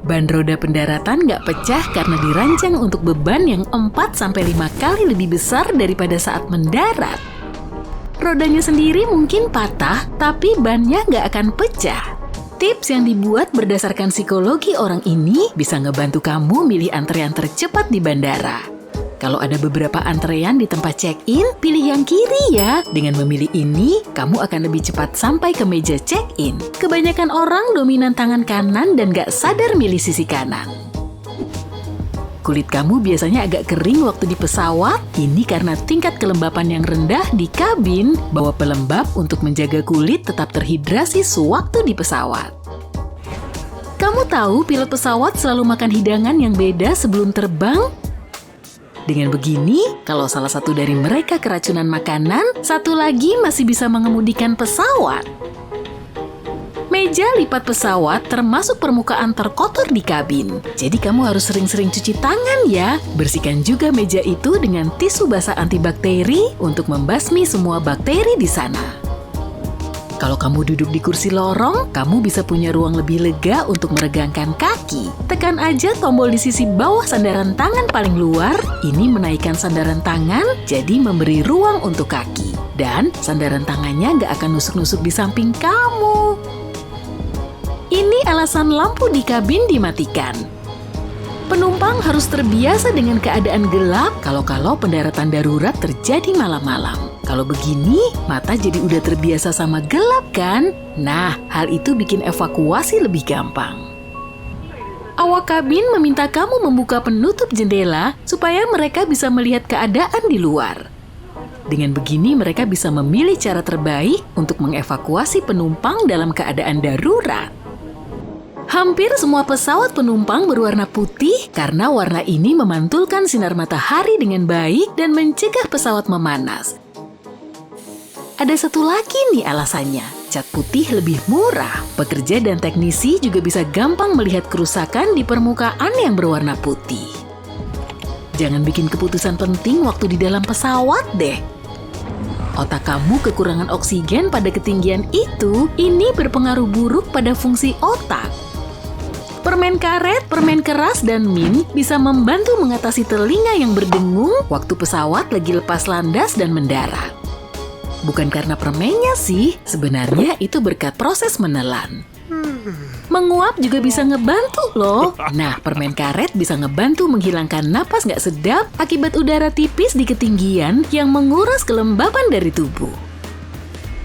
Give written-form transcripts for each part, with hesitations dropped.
Ban roda pendaratan nggak pecah karena dirancang untuk beban yang 4-5 kali lebih besar daripada saat mendarat. Rodanya sendiri mungkin patah, tapi bannya nggak akan pecah. Tips yang dibuat berdasarkan psikologi orang ini bisa ngebantu kamu milih antrean tercepat di bandara. Kalau ada beberapa antrean di tempat check-in, pilih yang kiri ya. Dengan memilih ini, kamu akan lebih cepat sampai ke meja check-in. Kebanyakan orang dominan tangan kanan dan gak sadar milih sisi kanan. Kulit kamu biasanya agak kering waktu di pesawat. Ini karena tingkat kelembapan yang rendah di kabin bawa pelembab untuk menjaga kulit tetap terhidrasi sewaktu di pesawat. Kamu tahu pilot pesawat selalu makan hidangan yang beda sebelum terbang? Dengan begini, kalau salah satu dari mereka keracunan makanan, satu lagi masih bisa mengemudikan pesawat. Meja lipat pesawat termasuk permukaan terkotor di kabin. Jadi kamu harus sering-sering cuci tangan ya. Bersihkan juga meja itu dengan tisu basah antibakteri untuk membasmi semua bakteri di sana. Kalau kamu duduk di kursi lorong, kamu bisa punya ruang lebih lega untuk meregangkan kaki. Tekan aja tombol di sisi bawah sandaran tangan paling luar. Ini menaikkan sandaran tangan, jadi memberi ruang untuk kaki. Dan sandaran tangannya nggak akan nusuk-nusuk di samping kamu. Ini alasan lampu di kabin dimatikan. Penumpang harus terbiasa dengan keadaan gelap kalau pendaratan darurat terjadi malam-malam. Kalau begini, mata jadi udah terbiasa sama gelap kan? Nah, hal itu bikin evakuasi lebih gampang. Awak kabin meminta kamu membuka penutup jendela supaya mereka bisa melihat keadaan di luar. Dengan begini, mereka bisa memilih cara terbaik untuk mengevakuasi penumpang dalam keadaan darurat. Hampir semua pesawat penumpang berwarna putih karena warna ini memantulkan sinar matahari dengan baik dan mencegah pesawat memanas. Ada satu lagi nih alasannya, cat putih lebih murah. Pekerja dan teknisi juga bisa gampang melihat kerusakan di permukaan yang berwarna putih. Jangan bikin keputusan penting waktu di dalam pesawat deh. Otak kamu kekurangan oksigen pada ketinggian itu, ini berpengaruh buruk pada fungsi otak. Permen karet, permen keras, dan mint bisa membantu mengatasi telinga yang berdengung waktu pesawat lagi lepas landas dan mendarat. Bukan karena permennya sih, sebenarnya itu berkat proses menelan. Menguap juga bisa ngebantu loh. Nah, permen karet bisa ngebantu menghilangkan napas nggak sedap akibat udara tipis di ketinggian yang menguras kelembapan dari tubuh.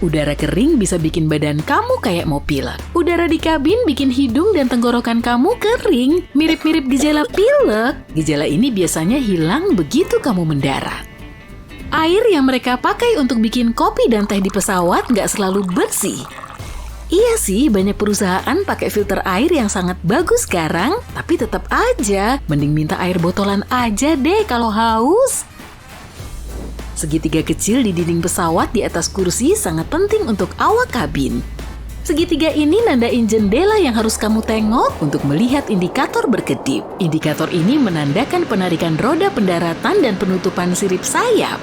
Udara kering bisa bikin badan kamu kayak mau pilek. Udara di kabin bikin hidung dan tenggorokan kamu kering, mirip-mirip gejala pilek. Gejala ini biasanya hilang begitu kamu mendarat. Air yang mereka pakai untuk bikin kopi dan teh di pesawat nggak selalu bersih. Iya sih, banyak perusahaan pakai filter air yang sangat bagus sekarang, tapi tetap aja, mending minta air botolan aja deh kalau haus. Segitiga kecil di dinding pesawat di atas kursi sangat penting untuk awak kabin. Segitiga ini nandain jendela yang harus kamu tengok untuk melihat indikator berkedip. Indikator ini menandakan penarikan roda pendaratan dan penutupan sirip sayap.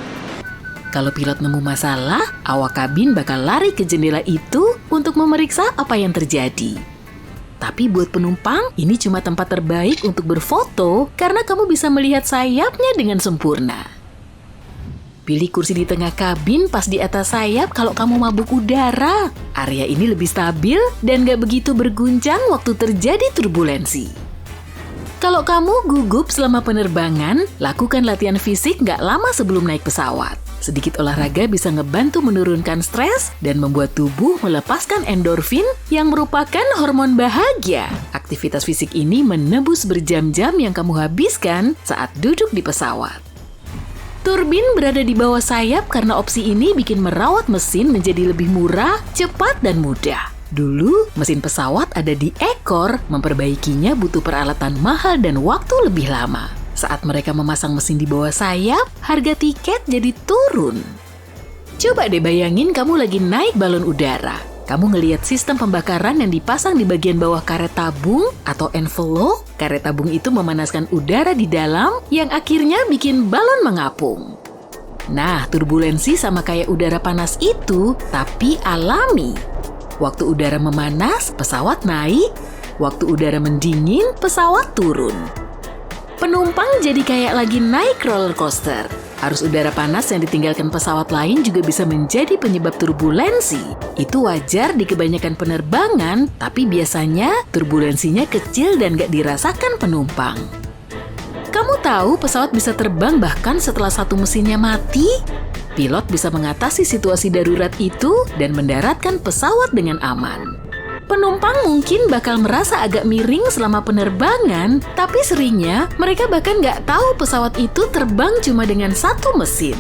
Kalau pilot nemu masalah, awak kabin bakal lari ke jendela itu untuk memeriksa apa yang terjadi. Tapi buat penumpang, ini cuma tempat terbaik untuk berfoto karena kamu bisa melihat sayapnya dengan sempurna. Pilih kursi di tengah kabin pas di atas sayap kalau kamu mabuk udara. Area ini lebih stabil dan gak begitu berguncang waktu terjadi turbulensi. Kalau kamu gugup selama penerbangan, lakukan latihan fisik gak lama sebelum naik pesawat. Sedikit olahraga bisa ngebantu menurunkan stres dan membuat tubuh melepaskan endorfin yang merupakan hormon bahagia. Aktivitas fisik ini menebus berjam-jam yang kamu habiskan saat duduk di pesawat. Turbin berada di bawah sayap karena opsi ini bikin merawat mesin menjadi lebih murah, cepat, dan mudah. Dulu, mesin pesawat ada di ekor, memperbaikinya butuh peralatan mahal dan waktu lebih lama. Saat mereka memasang mesin di bawah sayap, harga tiket jadi turun. Coba deh bayangin kamu lagi naik balon udara. Kamu ngelihat sistem pembakaran yang dipasang di bagian bawah karet tabung atau envelope. Karet tabung itu memanaskan udara di dalam yang akhirnya bikin balon mengapung. Nah, turbulensi sama kayak udara panas itu, tapi alami. Waktu udara memanas, pesawat naik, Waktu udara mendingin, pesawat turun. Penumpang jadi kayak lagi naik roller coaster. Arus udara panas yang ditinggalkan pesawat lain juga bisa menjadi penyebab turbulensi. Itu wajar di kebanyakan penerbangan, tapi biasanya turbulensinya kecil dan gak dirasakan penumpang. Kamu tahu pesawat bisa terbang bahkan setelah satu mesinnya mati? Pilot bisa mengatasi situasi darurat itu dan mendaratkan pesawat dengan aman. Penumpang mungkin bakal merasa agak miring selama penerbangan, tapi seringnya mereka bahkan nggak tahu pesawat itu terbang cuma dengan satu mesin.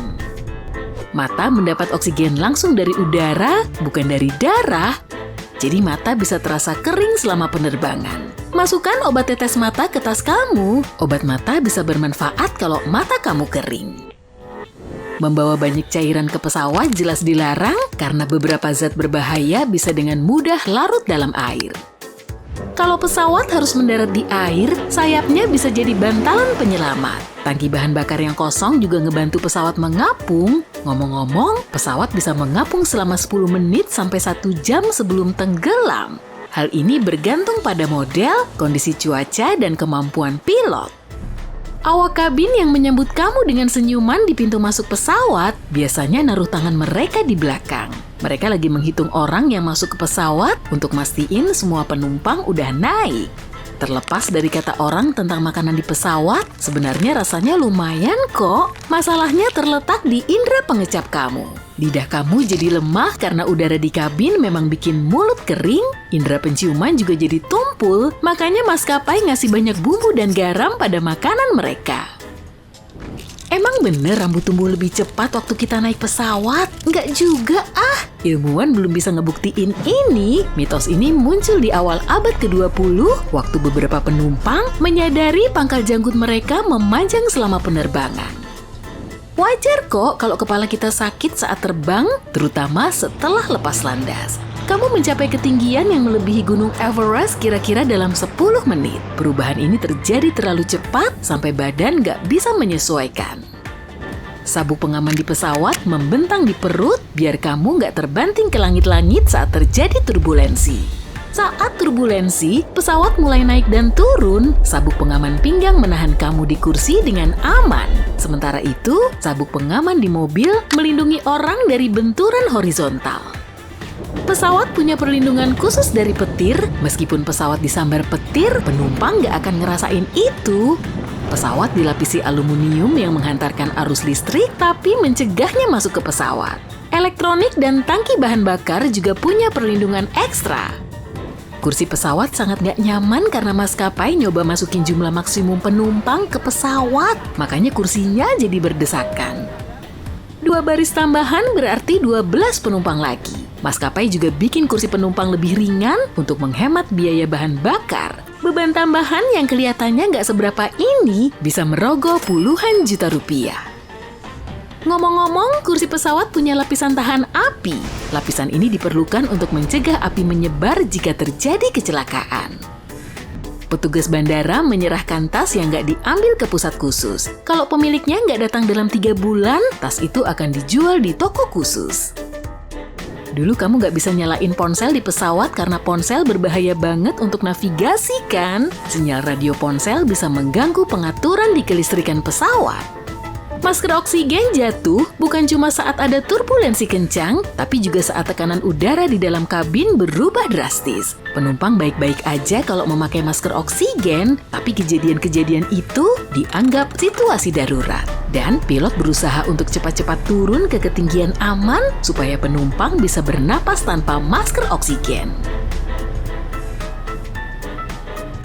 Mata mendapat oksigen langsung dari udara, bukan dari darah, jadi mata bisa terasa kering selama penerbangan. Masukkan obat tetes mata ke tas kamu, obat mata bisa bermanfaat kalau mata kamu kering. Membawa banyak cairan ke pesawat jelas dilarang karena beberapa zat berbahaya bisa dengan mudah larut dalam air. Kalau pesawat harus mendarat di air, sayapnya bisa jadi bantalan penyelamat. Tangki bahan bakar yang kosong juga ngebantu pesawat mengapung. Ngomong-ngomong, pesawat bisa mengapung selama 10 menit sampai 1 jam sebelum tenggelam. Hal ini bergantung pada model, kondisi cuaca, dan kemampuan pilot. Awak kabin yang menyambut kamu dengan senyuman di pintu masuk pesawat biasanya naruh tangan mereka di belakang. Mereka lagi menghitung orang yang masuk ke pesawat untuk mastiin semua penumpang udah naik. Terlepas dari kata orang tentang makanan di pesawat, sebenarnya rasanya lumayan kok. Masalahnya terletak di indera pengecap kamu. Lidah kamu jadi lemah karena udara di kabin memang bikin mulut kering, indera penciuman juga jadi tumpul, makanya maskapai ngasih banyak bumbu dan garam pada makanan mereka. Emang bener rambut tumbuh lebih cepat waktu kita naik pesawat? Nggak juga Ilmuwan belum bisa ngebuktiin ini. Mitos ini muncul di awal abad ke-20 waktu beberapa penumpang menyadari pangkal janggut mereka memanjang selama penerbangan. Wajar kok kalau kepala kita sakit saat terbang, terutama setelah lepas landas. Kamu mencapai ketinggian yang melebihi gunung Everest kira-kira dalam 10 menit. Perubahan ini terjadi terlalu cepat sampai badan nggak bisa menyesuaikan. Sabuk pengaman di pesawat membentang di perut biar kamu nggak terbanting ke langit-langit saat terjadi turbulensi. Saat turbulensi, pesawat mulai naik dan turun, sabuk pengaman pinggang menahan kamu di kursi dengan aman. Sementara itu, sabuk pengaman di mobil melindungi orang dari benturan horizontal. Pesawat punya perlindungan khusus dari petir, meskipun pesawat disambar petir, penumpang nggak akan ngerasain itu. Pesawat dilapisi aluminium yang menghantarkan arus listrik, tapi mencegahnya masuk ke pesawat. Elektronik dan tangki bahan bakar juga punya perlindungan ekstra. Kursi pesawat sangat nggak nyaman karena maskapai nyoba masukin jumlah maksimum penumpang ke pesawat, makanya kursinya jadi berdesakan. 2 baris tambahan berarti 12 penumpang lagi. Maskapai juga bikin kursi penumpang lebih ringan untuk menghemat biaya bahan bakar. Beban tambahan yang kelihatannya nggak seberapa ini bisa merogoh puluhan juta rupiah. Ngomong-ngomong, kursi pesawat punya lapisan tahan api. Lapisan ini diperlukan untuk mencegah api menyebar jika terjadi kecelakaan. Petugas bandara menyerahkan tas yang nggak diambil ke pusat khusus. Kalau pemiliknya nggak datang dalam 3 bulan, tas itu akan dijual di toko khusus. Dulu kamu nggak bisa nyalain ponsel di pesawat karena ponsel berbahaya banget untuk navigasi kan? Sinyal radio ponsel bisa mengganggu pengaturan di kelistrikan pesawat. Masker oksigen jatuh bukan cuma saat ada turbulensi kencang, tapi juga saat tekanan udara di dalam kabin berubah drastis. Penumpang baik-baik aja kalau memakai masker oksigen, tapi kejadian-kejadian itu dianggap situasi darurat. Dan pilot berusaha untuk cepat-cepat turun ke ketinggian aman supaya penumpang bisa bernapas tanpa masker oksigen.